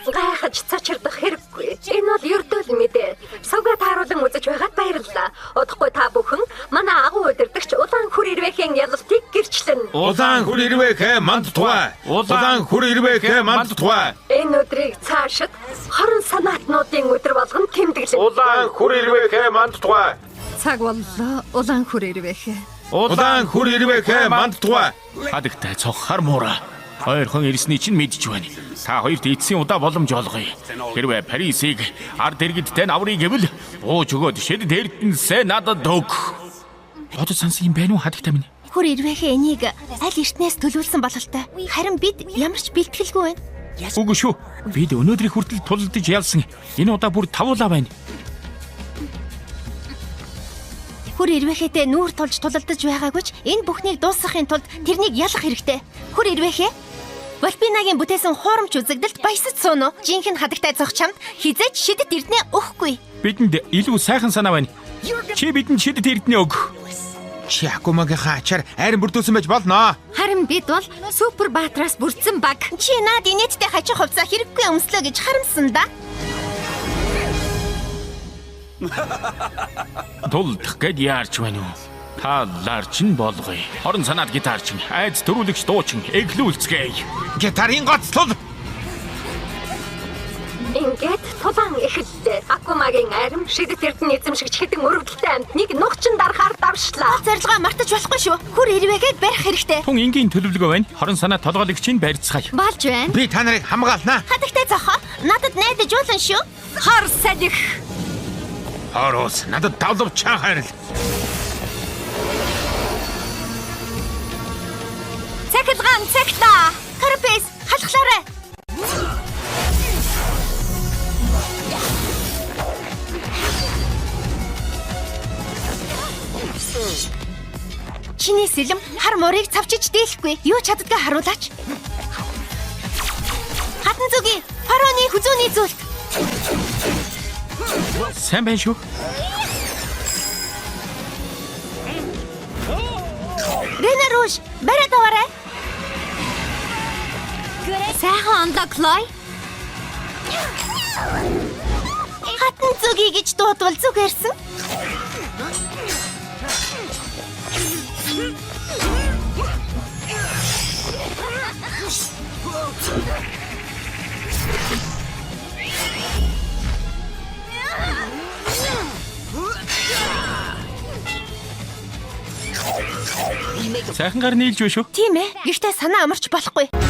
Гайхаж цочирдох хэрэггүй. Энэ бол ердөө л мэдээ. Сувга тааруулан үзэж байгаад баярлалаа. Удахгүй та бүхэн манай агуу удирдагч улаан хүр ирвэхийн ялалтыг гэрчлэн. Улаан хүр ирвэхэ манд тугай. Улаан хүр ирвэхэ манд тугай. Энэ өдрийг цаашид хорон санаатнуудын өдөр болгон тэмдэглэн. Улаан хүр ирвэхэ манд тугай. Цаг боллоо. Улаан хүр ирвэхэ. Улаан хүр ирвэхэ манд тугай. Хадагтай цоххар муура. Хоёр хон ирсний чинь мэдж байна. Та хоёрт эцсийн удаа боломж олгоё. Хэрвээ Парисыг ард иргэдтэй аврыг гэвэл бууж өгөөд шид дэрдэнсээ надад өг. Бодож сансан юм байна уу хадагтай минь? Хүр ирвэхэ энийг аль эртнээс төлөвлөсөн бололтой. Харин бид ямар ч бэлтгэлгүй байна. Үгүй шүү. Бид өнөөдрийн хүртэл тулдаж ялсан. Энэ удаа бүр тавуулаа байна. Хүр ирвэхэтэй нүүр тулж тулалдаж байгаагүй ч энэ бүхнийг дуусгахын тулд тэрнийг ялах хэрэгтэй. Хүр ирвэхэ Волпинагийн бүтээсэн хуурамч үзэгдэлд баясаж сууно. Жинхэнэ хадагтай зох чамд хизээч шидэт эрдэнэ өгөхгүй. Бидэнд илүү сайхан санаа байна. Чи бидэнд шидэт эрдэнэ өг. Чи Акумагийнхаа ачаар айран бүрдүүлсэн байж болно. Харин бид бол супер баатараас бүрдсэн баг. Чи наад инээдтэй хажуу хувцас хэрэггүй өмслөө гэж харамсан да. Тулдах гэд яарч байна уу? Та ларчин болгоё. Хорон санаад гитарчин, айц төрүүлэгч дуучин, эглүүлцгээе. Гитарын гоцлол. Ингээд тулаан эхэллээ. Акумагийн арим шидэт эрдэнэ эзэмшигч хэдэн өрөвдөлтэй амтныг нухчин дарахаар давшлаа. Зорилгоо мартаж болохгүй шүү. Хүр ирвэгээд барих хэрэгтэй. Тун энгийн төлөвлөгөө байна. Хорон санаа толгойлогчийг барьцгаая. Болж байна. Би та нарыг хамгаалнаа. Хадагтай зохоо. Надад найдаж уулан шүү. Хар салих. Орос надад давлав чахаарл. Цахилгаан цагта. Карпес халахлаарай. Чиний сэлэм хар морийг цавчиж дээлэхгүй. Юу чаддгаа харуулаач. Хатан зүгийн фароны хүзүүний зүйлт. Сайн байна шүү. Ренаруш, бариад аваарай. Сайхан онлоглоо. Хатан зүгий гэж дуудвал зүгээрсэн. Сайхан гар нийлж байна шүү. Тийм ээ. Гэхдээ санаа амарч болохгүй.